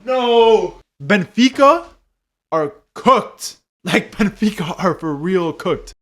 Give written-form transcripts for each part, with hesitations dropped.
No. Benfica are cooked. Like, Benfica are for real cooked.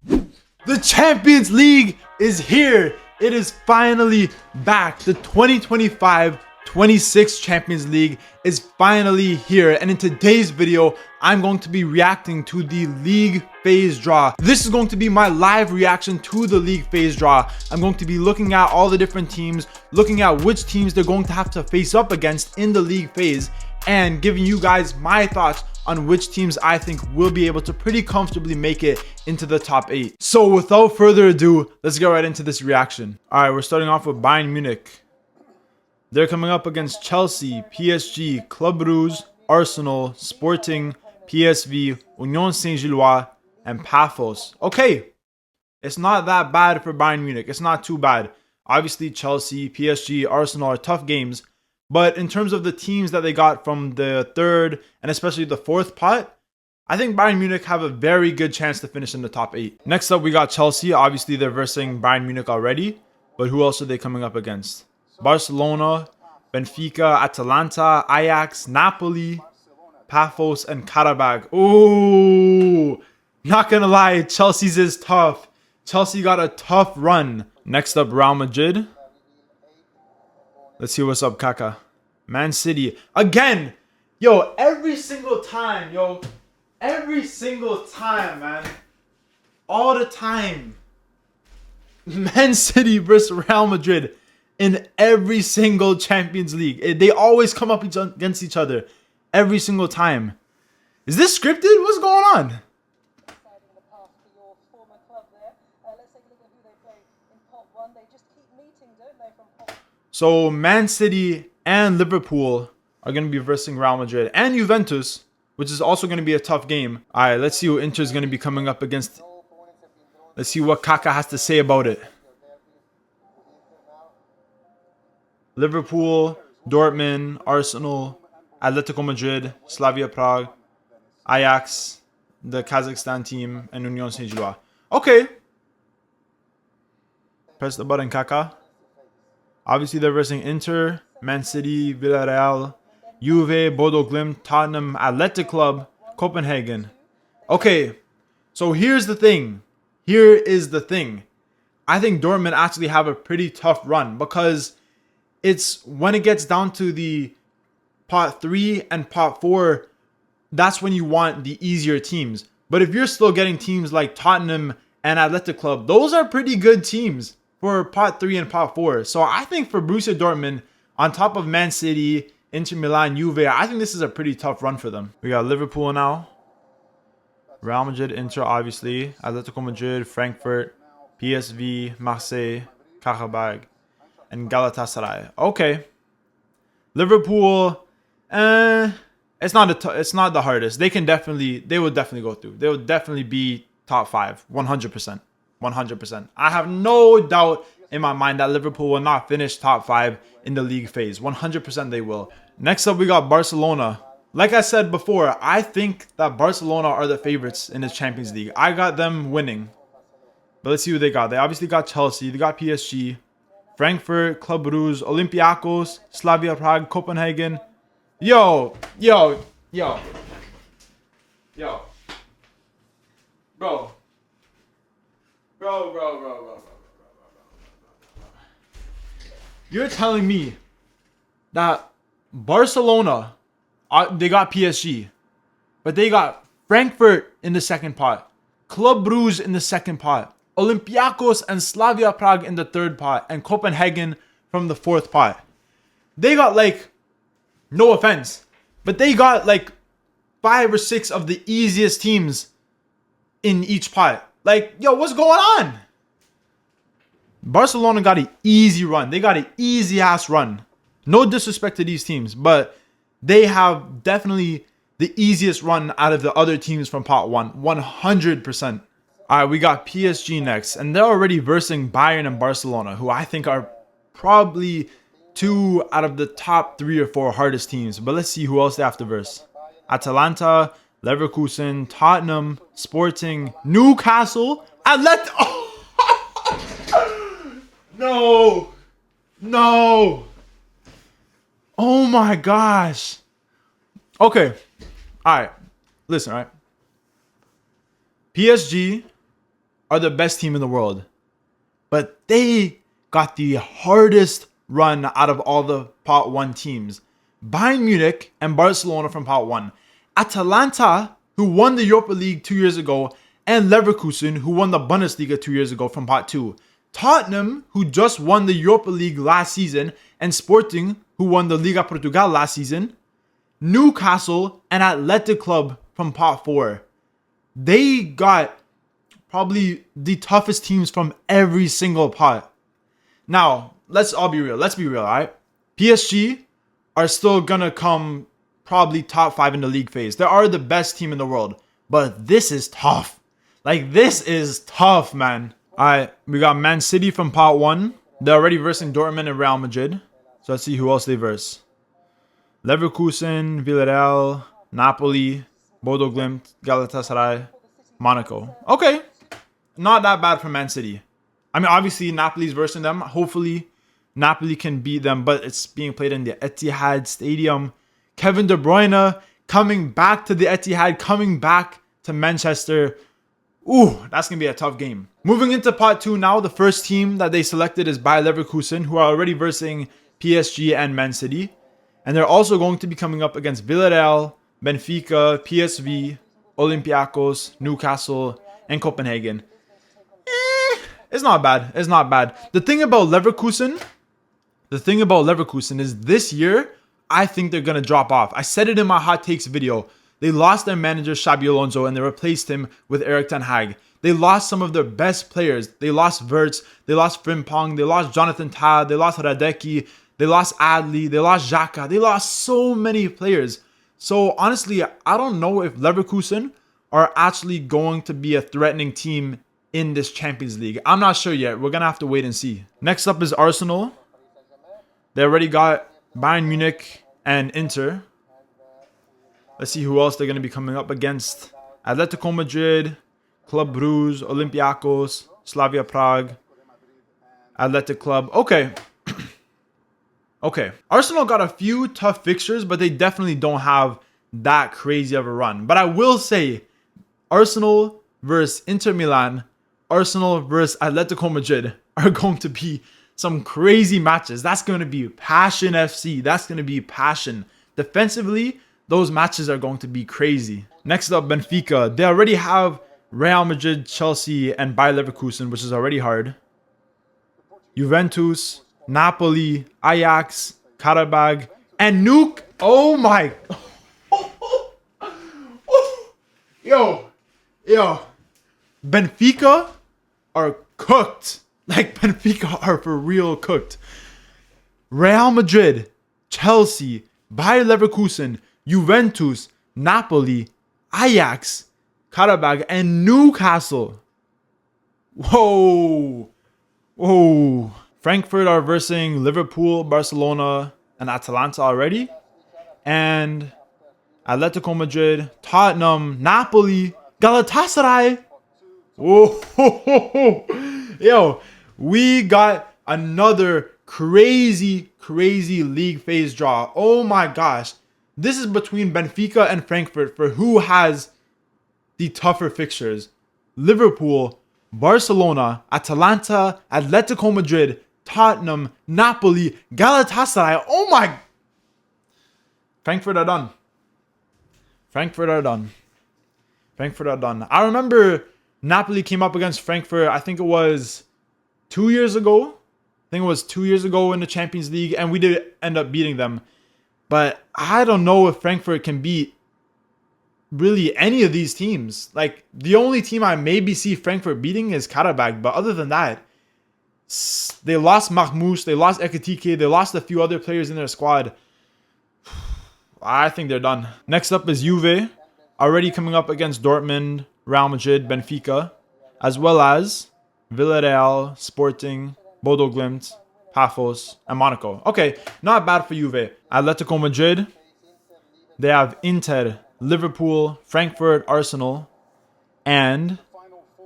The Champions League is here. It is finally back. The 2025-26 Champions League is finally here. And in today's video, I'm going to be reacting to the league phase draw. This is going to be my live reaction to the league phase draw. I'm going to be looking at all the different teams, looking at which teams they're going to have to face up against in the league phase, and giving you guys my thoughts on which teams I think will be able to pretty comfortably make it into the top 8. So without further ado, let's get right into this reaction. All right, we're starting off with Bayern Munich. They're coming up against Chelsea, PSG, Club Brugge, Arsenal, Sporting, PSV, Union Saint-Gilloise, and Paphos. Okay, it's not that bad for Bayern Munich. It's not too bad. Obviously, Chelsea, PSG, Arsenal are tough games. But in terms of the teams that they got from the third and especially the fourth pot, I think Bayern Munich have a very good chance to finish in the top 8. Next up, we got Chelsea. Obviously, they're versing Bayern Munich already. But who else are they coming up against? Barcelona, Benfica, Atalanta, Ajax, Napoli, Paphos, and Karabakh. Ooh, not gonna lie, Chelsea's is tough. Chelsea got a tough run. Next up, Real Madrid. Let's see what's up, Kaka. Man City. Again, yo, every single time, man. All the time. Man City versus Real Madrid in every single Champions League. They always come up against each other every single time. Is this scripted? What's going on? So Man City and Liverpool are going to be versing Real Madrid and Juventus, which is also going to be a tough game. All right, let's see who Inter is going to be coming up against. Let's see what Kaka has to say about it. Liverpool, Dortmund, Arsenal, Atletico Madrid, Slavia Prague, Ajax, the Kazakhstan team, and Union Saint-Gilloise. Okay. Press the button, Kaka. Obviously, they're versing Inter, Man City, Villarreal, Juve, Bodo Glimt, Tottenham, Athletic Club, Copenhagen. Okay, so here's the thing. Here is the thing. I think Dortmund actually have a pretty tough run because it's when it gets down to the pot 3 and pot 4, that's when you want the easier teams. But if you're still getting teams like Tottenham and Athletic Club, those are pretty good teams for pot 3 and pot 4. So I think for Borussia Dortmund, on top of Man City, Inter Milan, Juve, I think this is a pretty tough run for them. We got Liverpool now. Real Madrid, Inter, obviously. Atletico Madrid, Frankfurt, PSV, Marseille, Karabakh, and Galatasaray. Okay. Liverpool, it's not the hardest. They will definitely go through. They will definitely be top 5, 100%. 100%. I have no doubt in my mind that Liverpool will not finish top 5 in the league phase. 100% they will. Next up, we got Barcelona. Like I said before, I think that Barcelona are the favorites in the Champions League. I got them winning. But let's see who they got. They obviously got Chelsea. They got PSG, Frankfurt, Club Brugge, Olympiacos, Slavia Prague, Copenhagen. Yo. Bro. Bro. You're telling me that Barcelona, they got PSG, but they got Frankfurt in the second pot, Club Brugge in the second pot, Olympiacos and Slavia Prague in the third pot, and Copenhagen from the fourth pot. They got, like, no offense, but they got like 5 or 6 of the easiest teams in each pot. Like, yo, what's going on? Barcelona got an easy run. They got an easy ass run. No disrespect to these teams, but they have definitely the easiest run out of the other teams from pot 1. 100%. All right, we got PSG next, and they're already versing Bayern and Barcelona, who I think are probably 2 out of the top 3 or 4 hardest teams. But let's see who else they have to verse. Atalanta, Leverkusen, Tottenham, Sporting, Newcastle, No. No. Oh my gosh. Okay. All right. Listen, all right. PSG are the best team in the world, but they got the hardest run out of all the Pot 1 teams. Bayern Munich and Barcelona from Pot 1. Atalanta, who won the Europa League 2 years ago, and Leverkusen, who won the Bundesliga 2 years ago from Pot 2. Tottenham, who just won the Europa League last season, and Sporting, who won the Liga Portugal last season. Newcastle and Athletic Club from Pot 4. They got probably the toughest teams from every single pot. Now, let's all be real. Let's be real, all right? PSG are still going to come probably top 5 in the league phase. They are the best team in the world. But this is tough. Like, this is tough, man. All right, we got Man City from Pot 1. They're already versing Dortmund and Real Madrid. So let's see who else they verse. Leverkusen, Villarreal, Napoli, Bodo Glimt, Galatasaray, Monaco. Okay. Not that bad for Man City. I mean, obviously, Napoli's versing them. Hopefully, Napoli can beat them, but it's being played in the Etihad Stadium. Kevin De Bruyne coming back to the Etihad, coming back to Manchester. Ooh, that's going to be a tough game. Moving into Pot 2 now, the first team that they selected is Bayer Leverkusen, who are already versing PSG and Man City. And they're also going to be coming up against Villarreal, Benfica, PSV, Olympiacos, Newcastle, and Copenhagen. It's not bad. It's not bad. The thing about Leverkusen is this year, I think they're going to drop off. I said it in my hot takes video. They lost their manager, Xabi Alonso, and they replaced him with Erik ten Hag. They lost some of their best players. They lost Wirtz, they lost Frimpong, they lost Jonathan Tah, they lost Radecki, they lost Adli, they lost Xhaka. They lost so many players. So honestly, I don't know if Leverkusen are actually going to be a threatening team in this Champions League. I'm not sure yet. We're going to have to wait and see. Next up is Arsenal. They already got Bayern Munich and Inter. Let's see who else they're going to be coming up against. Atletico Madrid, Club Brugge, Olympiacos, Slavia Prague, Athletic Club. Okay. Okay. Arsenal got a few tough fixtures, but they definitely don't have that crazy of a run. But I will say, Arsenal versus Inter Milan, Arsenal versus Atletico Madrid are going to be some crazy matches. That's going to be passion FC. That's going to be passion. Defensively, those matches are going to be crazy. Next up, Benfica. They already have Real Madrid, Chelsea, and Bayer Leverkusen, which is already hard. Juventus, Napoli, Ajax, Karabag, and Nuke. Oh my. Yo. Benfica are cooked. Like, Benfica are for real cooked. Real Madrid, Chelsea, Bayer Leverkusen, Juventus, Napoli, Ajax, Karabag, and Newcastle. Whoa. Frankfurt are versing Liverpool, Barcelona, and Atalanta already. And Atletico Madrid, Tottenham, Napoli, Galatasaray. Whoa. Yo, we got another crazy league phase draw. Oh my gosh. This is between Benfica and Frankfurt for who has the tougher fixtures. Liverpool, Barcelona, Atalanta, Atletico Madrid, Tottenham, Napoli, Galatasaray. Oh my. Frankfurt are done. I remember Napoli came up against Frankfurt, I think it was 2 years ago. In the Champions League, and we did end up beating them. But I don't know if Frankfurt can beat really any of these teams. Like, the only team I maybe see Frankfurt beating is Karabag. But other than that, they lost Mahmoud, they lost Ekitike, they lost a few other players in their squad. I think they're done. Next up is Juve, already coming up against Dortmund, Real Madrid, Benfica, as well as Villarreal, Sporting, Bodo Glimt, Pafos, and Monaco. Okay, not bad for Juve. Atletico Madrid, they have Inter, Liverpool, Frankfurt, Arsenal, and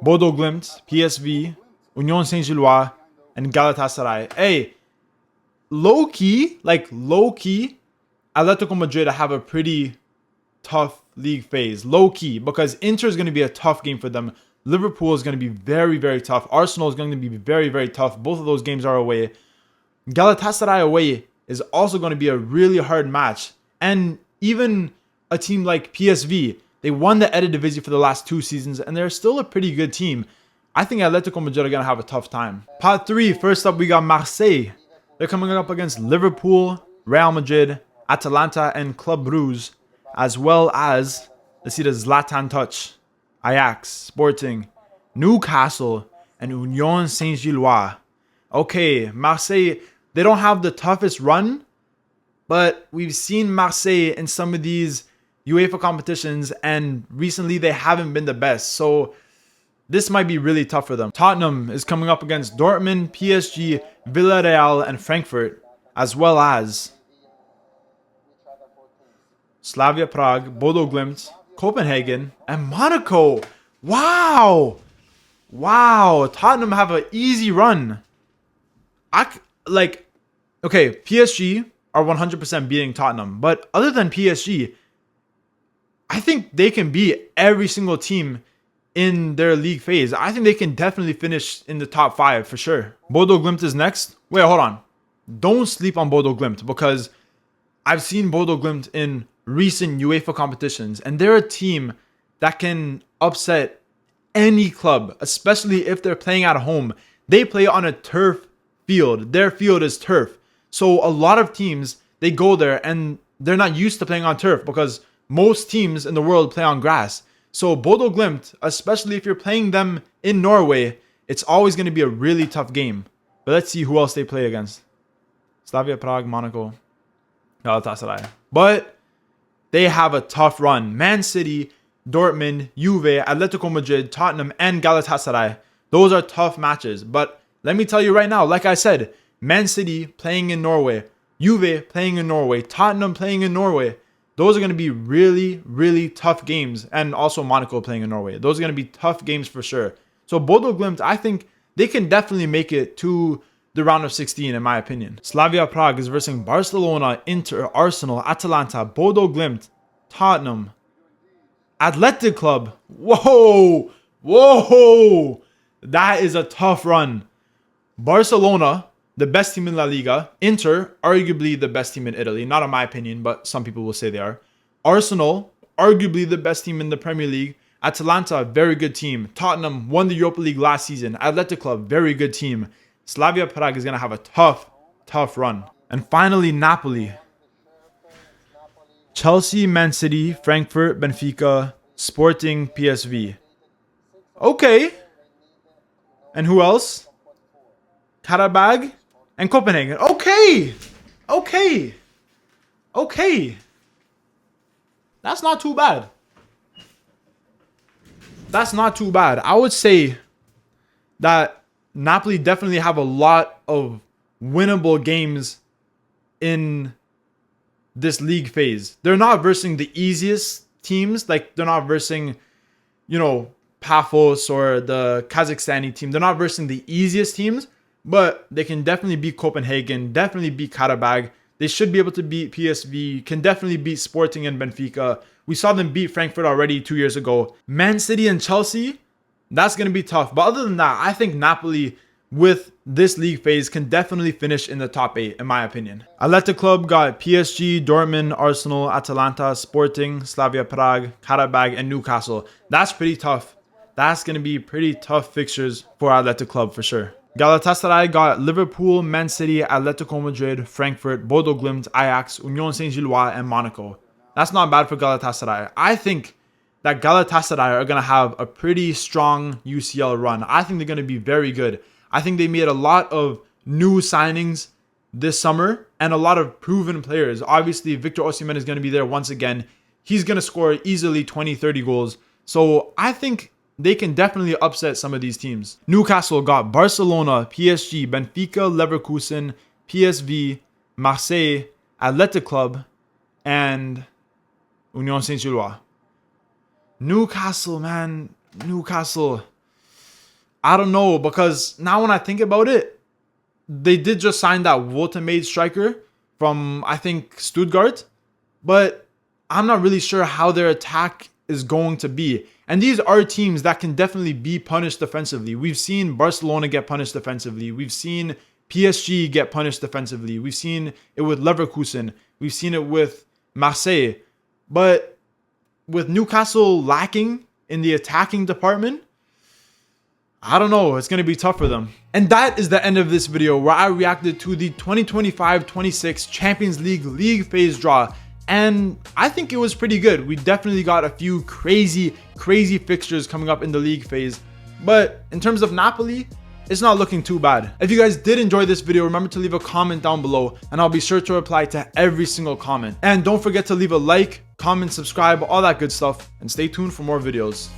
Bodo Glimt, PSV, Union Saint-Gilloise, and Galatasaray. Hey, low-key, Atletico Madrid have a pretty tough league phase. Low-key, because Inter is going to be a tough game for them. Liverpool is going to be very, very tough. Arsenal is going to be very, very tough. Both of those games are away. Galatasaray away is also going to be a really hard match. And even a team like PSV, they won the Eredivisie for the last 2 seasons, and they're still a pretty good team. I think Atletico Madrid are going to have a tough time. Part 3, first up, we got Marseille. They're coming up against Liverpool, Real Madrid, Atalanta, and Club Brugge, as well as, let's see the Zlatan touch, Ajax, Sporting, Newcastle, and Union Saint-Gilloise. Okay, Marseille, they don't have the toughest run, but we've seen Marseille in some of these UEFA competitions, and recently they haven't been the best. So this might be really tough for them. Tottenham is coming up against Dortmund, PSG, Villarreal, and Frankfurt, as well as Slavia Prague, Bodo Glimt, Copenhagen, and Monaco. Wow! Wow, Tottenham have an easy run. Okay, PSG are 100% beating Tottenham, but other than PSG, I think they can beat every single team in their league phase. I think they can definitely finish in the top 5 for sure. Bodo Glimt is next. Wait, hold on. Don't sleep on Bodo Glimt, because I've seen Bodo Glimt in recent UEFA competitions, and they're a team that can upset any club, especially if they're playing at home. They play on a turf field. Their field is turf. So a lot of teams, they go there and they're not used to playing on turf, because most teams in the world play on grass. So Bodo Glimt, especially if you're playing them in Norway, it's always going to be a really tough game. But let's see who else they play against. Slavia Prague, Monaco, Galatasaray. But they have a tough run. Man City, Dortmund, Juve, Atletico Madrid, Tottenham, and Galatasaray. Those are tough matches. But let me tell you right now, like I said, Man City playing in Norway, Juve playing in Norway, Tottenham playing in Norway. Those are going to be really, really tough games. And also Monaco playing in Norway. Those are going to be tough games for sure. So Bodo Glimt, I think they can definitely make it to the round of 16 in my opinion. Slavia Prague is versing Barcelona, Inter, Arsenal, Atalanta, Bodo Glimt, Tottenham, Athletic Club. Whoa! Whoa! That is a tough run. Barcelona, the best team in La Liga. Inter, arguably the best team in Italy. Not in my opinion, but some people will say they are. Arsenal, arguably the best team in the Premier League. Atalanta, very good team. Tottenham won the Europa League last season. Athletic Club, very good team. Slavia Prague is going to have a tough run. And finally, Napoli. Chelsea, Man City, Frankfurt, Benfica, Sporting, PSV. Okay. And who else? Karabag and Copenhagen. Okay. Okay. Okay. That's not too bad. That's not too bad. I would say that Napoli definitely have a lot of winnable games in this league phase. They're not versing the easiest teams. Like, they're not versing, Pafos or the Kazakhstani team. They're not versing the easiest teams, but they can definitely beat Copenhagen, definitely beat Karabag. They should be able to beat PSV, can definitely beat Sporting and Benfica. We saw them beat Frankfurt already 2 years ago. Man City and Chelsea, that's going to be tough. But other than that, I think Napoli, with this league phase, can definitely finish in the top 8, in my opinion. Athletic Club got PSG, Dortmund, Arsenal, Atalanta, Sporting, Slavia Prague, Karabag, and Newcastle. That's pretty tough. That's going to be pretty tough fixtures for Athletic Club for sure. Galatasaray got Liverpool, Man City, Atletico Madrid, Frankfurt, Bodo Glimt, Ajax, Union Saint-Gilloise, and Monaco. That's not bad for Galatasaray. I think that Galatasaray are going to have a pretty strong UCL run. I think they're going to be very good. I think they made a lot of new signings this summer and a lot of proven players. Obviously, Victor Osimhen is going to be there once again. He's going to score easily 20, 30 goals. So I think they can definitely upset some of these teams. Newcastle got Barcelona, PSG, Benfica, Leverkusen, PSV, Marseille, Athletic Club, and Union Saint-Gilloise. Newcastle, man. Newcastle. I don't know, because now when I think about it, they did just sign that Woltemade striker from, I think, Stuttgart, but I'm not really sure how their attack is going to be. And these are teams that can definitely be punished defensively. We've seen Barcelona get punished defensively. We've seen PSG get punished defensively. We've seen it with Leverkusen. We've seen it with Marseille. But with Newcastle lacking in the attacking department, I don't know. It's going to be tough for them. And that is the end of this video where I reacted to the 2025-26 Champions League phase draw. And I think it was pretty good. We definitely got a few crazy fixtures coming up in the league phase. But in terms of Napoli, it's not looking too bad. If you guys did enjoy this video, remember to leave a comment down below and I'll be sure to reply to every single comment. And don't forget to leave a like, comment, subscribe, all that good stuff, and stay tuned for more videos.